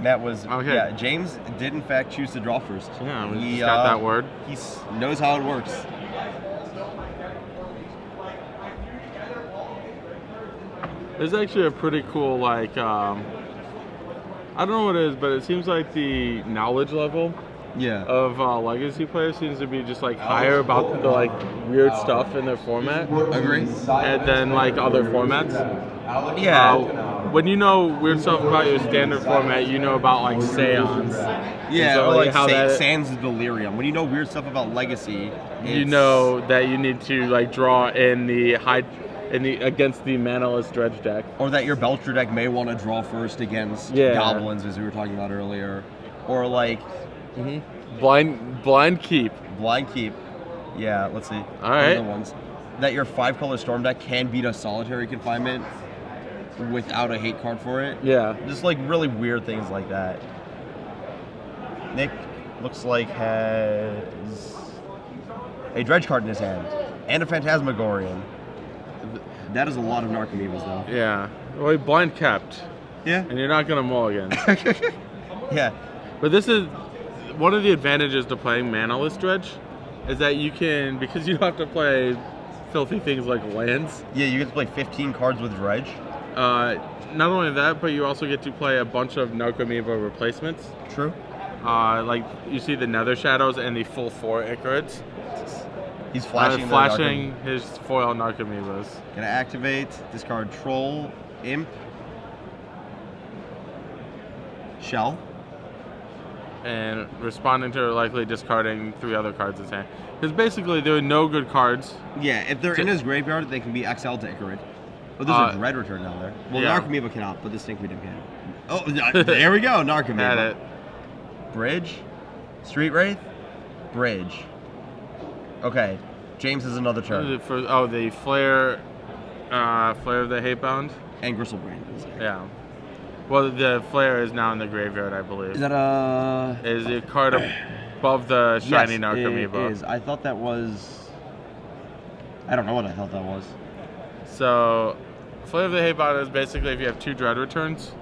B: Matt was
A: okay.
B: Yeah. James did in fact choose to draw first.
A: Yeah, we just got that word.
B: He knows how it works.
A: There's actually a pretty cool I don't know what it is, but it seems like the knowledge level of Legacy players seems to be just higher about the weird stuff in their format.
B: Agree.
A: And then other formats.
B: Yeah.
A: When you know weird stuff about your standard format, you know about Seance.
B: Yeah,
A: so,
B: or Sans Delirium. When you know weird stuff about Legacy,
A: you know that you need to draw in the against the manaless dredge deck,
B: or that your Belcher deck may want to draw first against goblins, as we were talking about earlier, or
A: blind keep.
B: Blind keep. Yeah, let's see.
A: All right.
B: Other ones that your 5-color storm deck can beat a solitary confinement without a hate card for it.
A: Yeah.
B: Just really weird things like that. Nick looks like has a dredge card in his hand and a Phantasmagorian. That is a lot of Narcomoebas, though.
A: Yeah. Well, he blind kept.
B: Yeah.
A: And you're not going to mulligan.
B: Yeah.
A: But this is one of the advantages to playing manaless dredge is that you can, because you don't have to play filthy things like lands.
B: Yeah, you get to play 15 cards with dredge.
A: Not only that, but you also get to play a bunch of Narcomoeba replacements.
B: True.
A: You see the Nether Shadows and the full 4 Icarids.
B: He's flashing
A: his foil Narcomoebas.
B: Gonna activate, discard Troll, Imp, Shell.
A: And responding to likely discarding 3 other cards in his hand. Because basically there are no good cards.
B: Yeah, if they're in his graveyard, they can be exiled to Icarid. Oh, there's a Dread Return down there. Well, Narcomoeba cannot, but this Stinkweed can. Oh, there we go, Narcomoeba.
A: Had it.
B: Bridge, Street Wraith, Bridge. Okay, James has another turn.
A: The Flare, Flare of the Hatebound.
B: And Gristlebrand.
A: Yeah. Well, the Flare is now in the graveyard, I believe.
B: Is that a...
A: Is a card above the shiny Narcomoeba.
B: It is. I thought that was... I don't know what I thought that was.
A: So, Flare of the Hatebound is basically if you have 2 Dread Returns,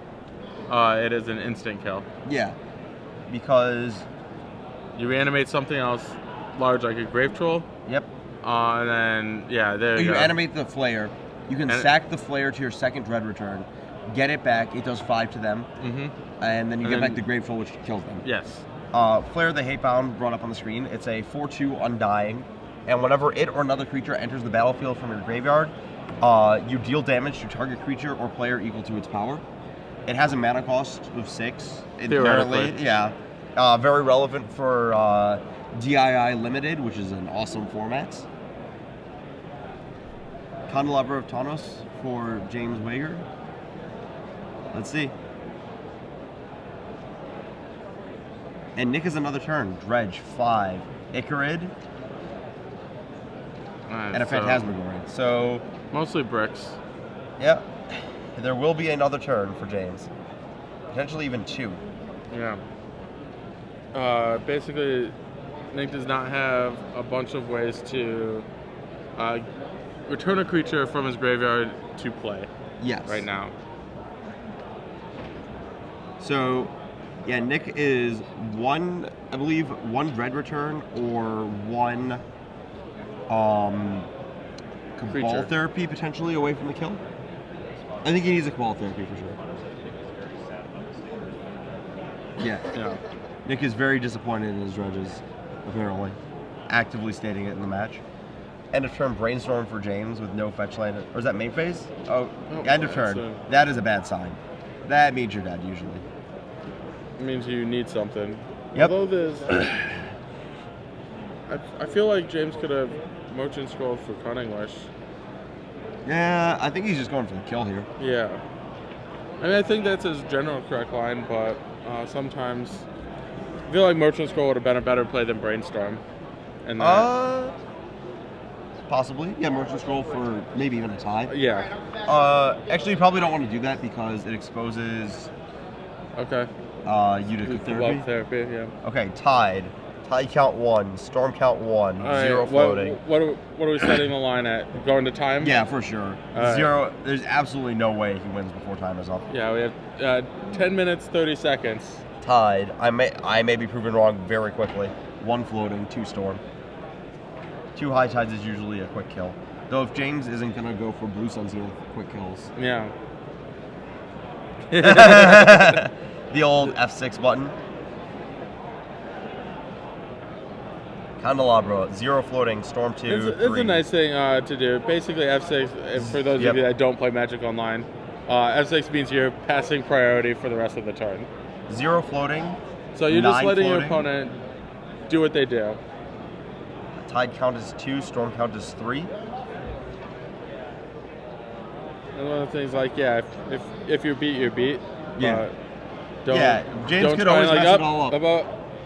A: it is an instant kill.
B: Yeah. Because...
A: You reanimate something else large like a Grave Troll.
B: Yep.
A: And then, there you go.
B: You animate the Flare. You can sack the Flare to your second Dread Return. Get it back. It does 5 to them. Mm-hmm. And then you get back the Grave Troll, which kills them.
A: Yes.
B: Flare the Hatebound brought up on the screen. It's a 4/2 Undying. And whenever it or another creature enters the battlefield from your graveyard, you deal damage to target creature or player equal to its power. It has a mana cost of 6. Theoretically, yeah. Very relevant for DII Limited, which is an awesome format. Candelabra of Tawnos for James Wager. Let's see. And Nick has another turn. Dredge, 5. Icarid. And a Phantasmagoria. So
A: mostly bricks.
B: Yep. There will be another turn for James. Potentially even 2.
A: Yeah. Basically, Nick does not have a bunch of ways to return a creature from his graveyard to play.
B: Yes.
A: Right now.
B: So, yeah, Nick is one Dread Return or 1 Cabal Therapy potentially away from the kill. I think he needs a Cabal Therapy for sure. Yeah. Nick is very disappointed in his dredges, apparently. Actively stating it in the match. End of turn brainstorm for James with no fetch land. Or is that main phase? Oh, end of turn.
A: So
B: that is a bad sign. That means you're dead usually.
A: it means you need something.
B: Yep.
A: Although there's, I feel like James could have Merchant Scroll for Cunning Wish.
B: Yeah, I think he's just going for the kill here.
A: Yeah. I mean, I think that's his general correct line, but sometimes I feel like Merchant Scroll would have been a better play than Brainstorm. And
B: possibly. Yeah, Merchant Scroll for maybe even a tie.
A: yeah.
B: Actually, you probably don't want to do that because it exposes
A: Okay.
B: you to
A: Love
B: therapy.
A: therapy, yeah.
B: Okay, tied. Tie count 1, storm count 1,
A: All right,
B: 0 floating.
A: What are we setting the line at? Going to time?
B: Yeah, for sure.
A: All
B: 0.
A: right.
B: There's absolutely no way he wins before time is up.
A: Yeah, we have 10 minutes, 30 seconds.
B: Tied. I may be proven wrong very quickly. 1 floating, 2 storm. 2 high tides is usually a quick kill. Though if James isn't gonna go for blue suns here, quick kills.
A: Yeah.
B: The old F6 button. Candelabra, 0 floating, storm 2, 3.
A: It's a nice thing to do. Basically, F6, for those of you that don't play Magic Online, F6 means you're passing priority for the rest of the turn.
B: 0 floating.
A: So you're just letting
B: floating.
A: your opponent do what they do.
B: Tide count is 2, storm count is 3.
A: And one of the things like, yeah, if you're beat, you're beat.
B: Yeah.
A: Don't,
B: James
A: don't
B: could
A: try
B: always
A: and,
B: mess it all up.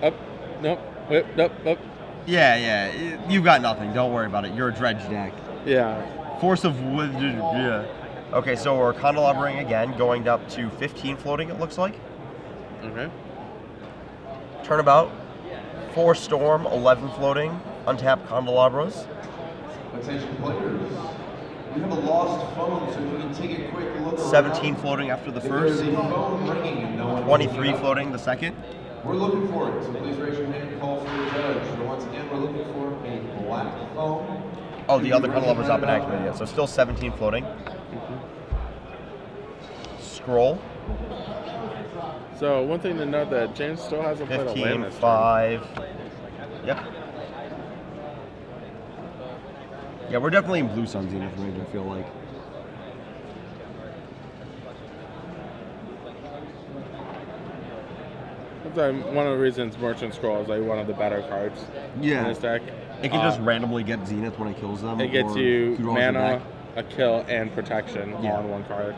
A: Up, nope, whip, up.
B: Yeah, you've got nothing. Don't worry about it. You're a dredge deck.
A: Yeah.
B: Force of wood. Yeah. Okay, so we're candelabraing again, going up to 15 floating. It looks like.
A: Okay.
B: Turnabout. 4 storm, 11 floating. Untap candelabras.
C: Attention players. We have a lost phone, so if you can take a quick look.
B: 17 floating after the
C: If there's
B: first.
C: a phone ringing and no one
B: 23 floating the second.
C: We're looking for it, so please raise your hand and call for the judge. So once again, we're looking for a black phone.
B: Oh, the other candelabra's not been activated yet, so still 17 floating. Scroll.
A: So one thing to note that James still hasn't played a land
B: 15,
A: this turn.
B: 5. Yep. Yeah, we're definitely in blue sun zenith range, I feel like.
A: One of the reasons Merchant Scroll is like one of the better cards in this deck.
B: It can just randomly get zenith when it kills them.
A: It gets
B: or
A: you
B: draws your
A: mana,
B: deck.
A: a kill, and protection all in one card.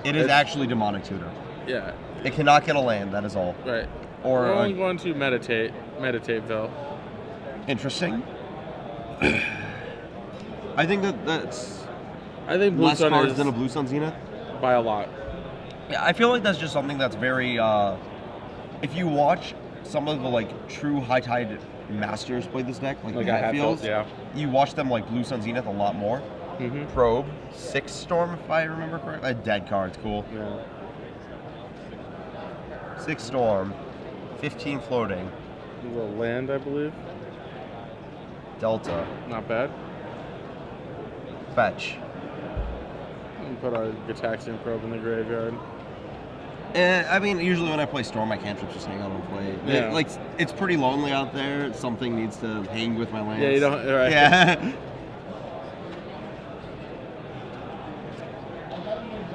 B: It is actually demonic tutor.
A: Yeah.
B: It cannot get a land, that is all.
A: Right.
B: Or
A: We're only going to Meditateville.
B: interesting. I think that's
A: I think Blue
B: less
A: Sun
B: cards
A: is
B: than a blue sun zenith.
A: by a lot.
B: Yeah, I feel like that's just something that's very. If you watch some of the like true high tide masters play this deck, like the Hatfields,
A: yeah.
B: you watch them like blue sun zenith a lot more.
A: Mm-hmm.
B: Probe, 6 storm if I remember correctly. A dead card's cool.
A: Yeah.
B: 6 storm, 15 floating,
A: A little land, I believe.
B: delta,
A: Not bad.
B: fetch.
A: And put our Gitaxian Probe in the graveyard.
B: I mean, usually when I play Storm, my cantrips just hang out and play.
A: Yeah.
B: Like, it's pretty lonely out there. Something needs to hang with my lands.
A: Yeah, you don't. Right.
B: Yeah.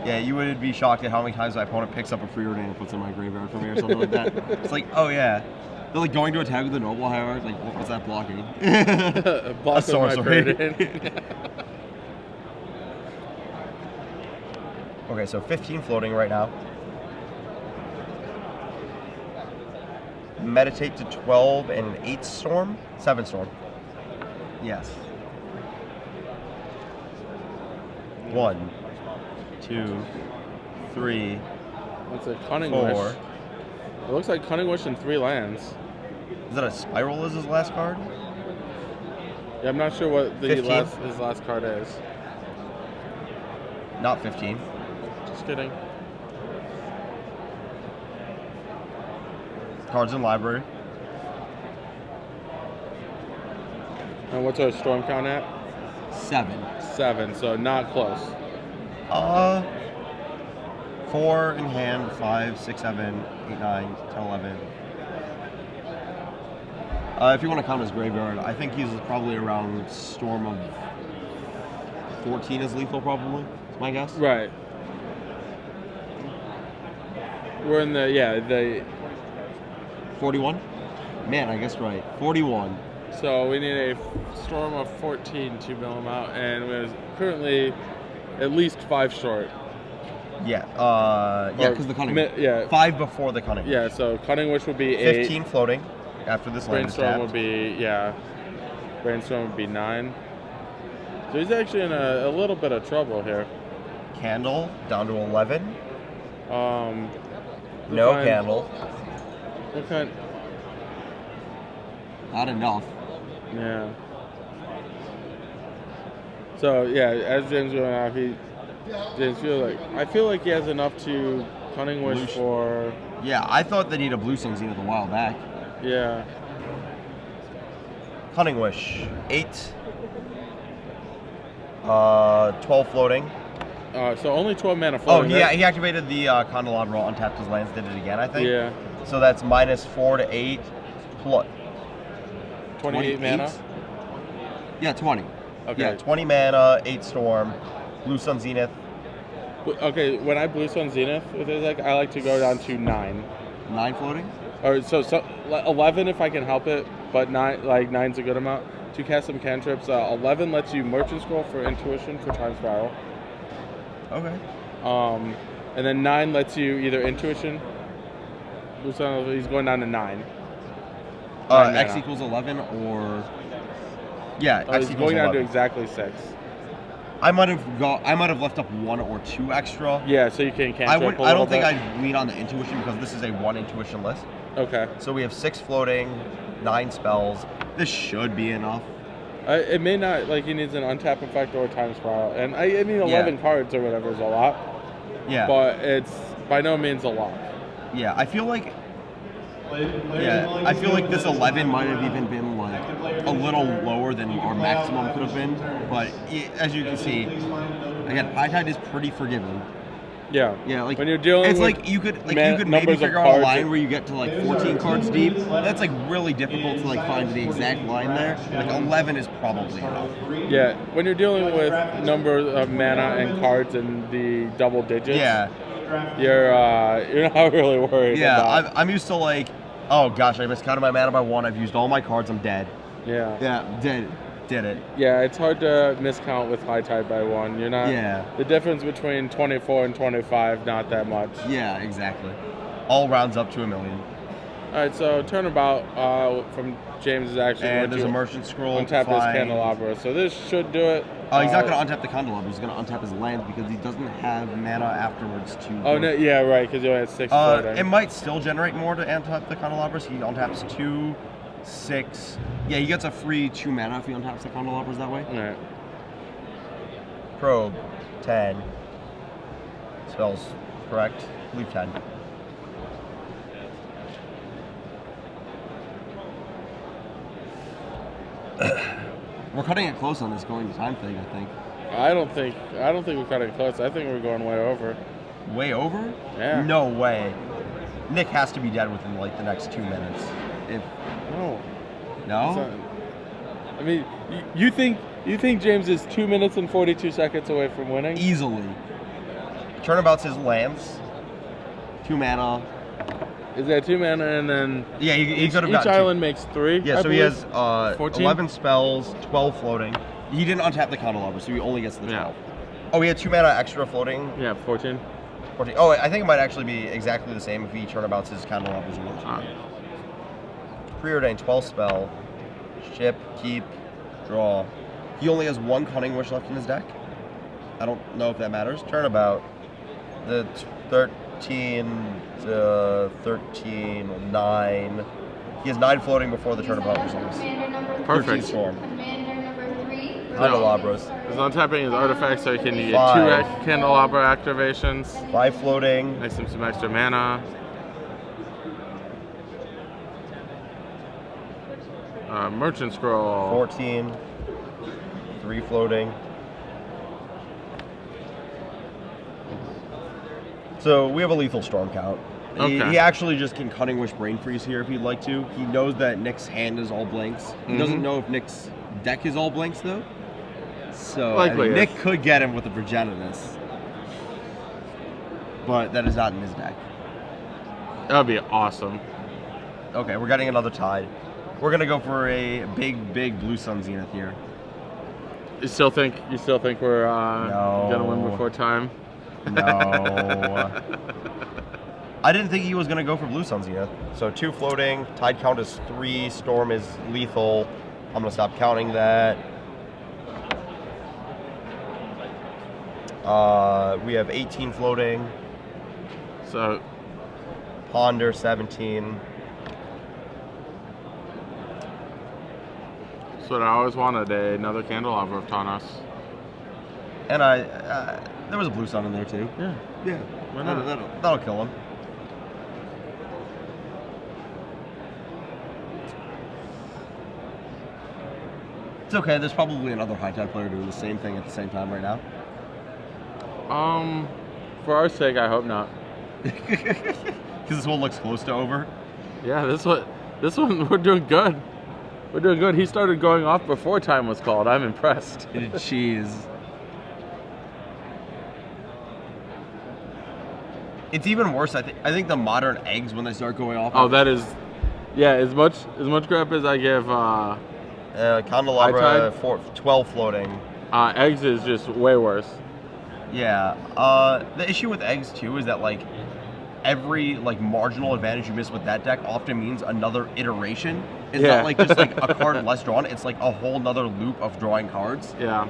B: Yeah, you would be shocked at how many times my opponent picks up a preordain and puts it in my graveyard for me or something like that. It's like, oh yeah. They're like going to attack with the Noble Hierarch, like, what's that blocking?
A: Block
B: A
A: with my
B: sorcery.
A: Preordain.
B: Okay, so 15 floating right now. Meditate to 12 and 8 storm? 7 storm. Yes. 1, 2, 3,
A: That's a Cunning
B: 4.
A: Wish. It looks like Cunning Wish and 3 lands.
B: Is that a spiral is his last card?
A: Yeah, I'm not sure what the
B: 15?
A: his last card is.
B: Not 15.
A: Just kidding.
B: Cards in library.
A: And what's our storm count at?
B: 7.
A: 7, so not close.
B: 4 in hand, 5, 6, 7, 8, 9, 10, 11. If you want to count his graveyard, I think he's probably around Storm of 14 is lethal, probably. That's my guess.
A: Right. We're in the
B: 41? Man, I guess right. 41.
A: So we need a Storm of 14 to mill him out, and we're currently at least 5 short.
B: Yeah, because the Cunning Wish.
A: Yeah.
B: 5 before the Cunning Wish.
A: Yeah, so Cunning Wish would be 8.
B: 15 floating after this land is
A: Brainstorm
B: tapped.
A: would be, Brainstorm would be 9. So he's actually in a little bit of trouble here.
B: Candle down to 11.
A: No
B: Candle.
A: What kind?
B: Not enough.
A: Yeah. So yeah, as James going off, I feel like he has enough to Cunning Wish for.
B: Yeah, I thought that he'd have Blue Sun Zenith a while back.
A: Yeah.
B: Cunning Wish 8. 12 floating.
A: So only 12 mana
B: Oh,
A: floating.
B: he activated the Candelabra, untapped his lands, did it again, I think.
A: Yeah.
B: So that's -4 to 8.
A: 28 mana?
B: Yeah, 20.
A: Okay.
B: Yeah, 20 mana, 8 Storm, Blue Sun Zenith.
A: Okay, when I Blue Sun Zenith with his deck, I like to go down to 9.
B: 9 floating?
A: Or so 11 if I can help it, but 9's a good amount. To cast some cantrips, 11 lets you Merchant Scroll for Intuition for Time Spiral.
B: Okay.
A: And then 9 lets you either Intuition. Blue Sun, he's going down to 9.
B: X equals 11 or... Yeah, X
A: he's
B: equals
A: going down to
B: 11.
A: exactly 6.
B: I might have left up 1 or 2 extra.
A: Yeah, so you can cantrip
B: I don't think I'd lean on the Intuition because this is a 1 Intuition list.
A: Okay.
B: So we have 6 floating, 9 spells. This should be enough.
A: It may not, like he needs an untap effect or a Time Spiral. And I mean 11 cards or whatever is a lot.
B: Yeah.
A: But it's by no means a lot.
B: Yeah, I feel like this 11 might have even been like a little lower than our maximum could have been. But as you can see, again, High Tide is pretty forgiving.
A: Yeah.
B: Yeah, like
A: when you're dealing
B: it's
A: with
B: like you could maybe figure out a line where you get to like 14 cards deep. That's like really difficult to like find the exact line there. Like 11 is probably enough.
A: Yeah, when you're dealing with number of mana and cards in the double digits.
B: Yeah.
A: You're not really worried.
B: Yeah, I'm used to like, oh gosh, I miscounted my mana by 1. I've used all my cards. I'm dead.
A: Yeah.
B: Yeah, did it.
A: Yeah, it's hard to miscount with High Tide by 1. You're not.
B: Yeah.
A: The difference between 24 and 25, not that much.
B: Yeah, exactly. All rounds up to 1 million.
A: All right, so turnabout from James is actually.
B: And there's a Merchant Scroll.
A: Untap his Candelabra, so this should do it.
B: He's not going to untap the Candelabra. He's going to untap his lands because he doesn't have mana afterwards to.
A: Oh no! Yeah, right. Because you only had 6 floating.
B: It might still generate more to untap the Candelabras. He untaps 2, 6. Yeah, he gets a free 2 mana if he untaps the Candelabras that way.
A: All right.
B: Probe 10. Spells correct. Leave 10. We're cutting it close on this going to time thing, I think.
A: I don't think we're cutting close. I think we're going way over.
B: Way over?
A: Yeah.
B: No way. Nick has to be dead within like the next 2 minutes.
A: No.
B: No?
A: I mean, you think James is 2 minutes and 42 seconds away from winning?
B: Easily. Turnabout's his lands. 2 mana.
A: Is that 2 mana and then?
B: Yeah, he could have got
A: each island makes 3.
B: Yeah, so he has
A: 14?
B: 11 spells, 12 floating. He didn't untap the Candelabra, so he only gets the 12.
A: Yeah.
B: Oh, he had 2 mana extra floating.
A: Yeah, 14.
B: 14. Oh, I think it might actually be exactly the same if he turnabouts his Candelabras and
A: Ah.
B: Preordained 12 spell. Ship, keep, draw. He only has 1 Cunning Wish left in his deck. I don't know if that matters. Turnabout. The 13, 9. He has 9 floating before the turnabout resolves.
A: Perfect.
B: Storm.
D: Commander number 3.
B: Candelabras.
A: He's untapping his artifacts so he can get 2
B: 5.
A: Candelabra activations.
B: 5 floating.
A: Makes him some extra mana. Merchant Scroll.
B: 14. 3 floating. So we have a lethal storm count.
A: Okay.
B: He actually just can Cunning Wish Brain Freeze here if he'd like to. He knows that Nick's hand is all blanks. He doesn't know if Nick's deck is all blanks, though. So Nick could get him with the Progenitus. But that is not in his deck.
A: That would be awesome.
B: Okay, we're getting another Tide. We're going to go for a big Blue Sun Zenith here.
A: You still think we're gonna win before time?
B: No. I didn't think he was gonna go for Blue Sun Zenith. So 2 floating, Tide count is 3, Storm is lethal. I'm gonna stop counting that. We have 18 floating.
A: So
B: Ponder 17.
A: That's what I always wanted, another Candelabra of Taunos.
B: And there was a Blue Sun in there too.
A: Yeah.
B: Yeah.
A: Why not?
B: That'll kill him. It's okay. There's probably another High Tide player doing the same thing at the same time right now.
A: For our sake, I hope not.
B: Because this one looks close to over.
A: Yeah, this one we're doing good. We're doing good. He started going off before time was called. I'm impressed.
B: Jeez. It's even worse. I think the modern eggs when they start going off.
A: Oh, that is, yeah. As much crap as I give
B: Candelabra 12 floating.
A: Eggs is just way worse.
B: Yeah. The issue with eggs too is that like every like marginal advantage you miss with that deck often means another iteration. It's not like just like a card less drawn. It's like a whole nother loop of drawing cards.
A: Yeah.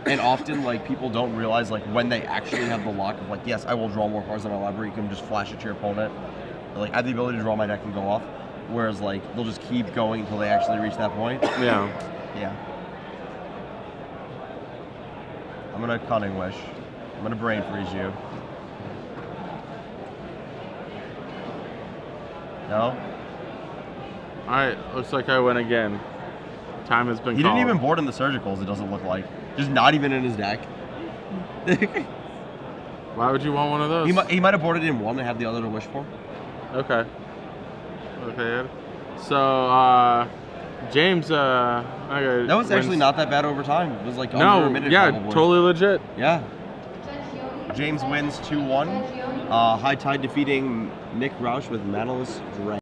B: And often, like, people don't realize, like, when they actually have the luck of, like, yes, I will draw more cards than my library. You can just flash it to your opponent. Like, I have the ability to draw my deck and go off. Whereas, like, they'll just keep going until they actually reach that point.
A: Yeah.
B: Yeah. I'm going to Cunning Wish. I'm going to Brain Freeze you. No?
A: Alright, looks like I win again. Time has been called.
B: He didn't even board in the Surgicals, it doesn't look like. Just not even in his deck.
A: Why would you want one of those?
B: He might have boarded in one and have the other to wish for.
A: Okay. Okay. So, James,
B: that was actually not that bad over time. It was like under a minute.
A: Yeah,
B: probably.
A: totally legit.
B: Yeah. James wins 2-1. High Tide defeating Nick Rausch with Manaless Dragon.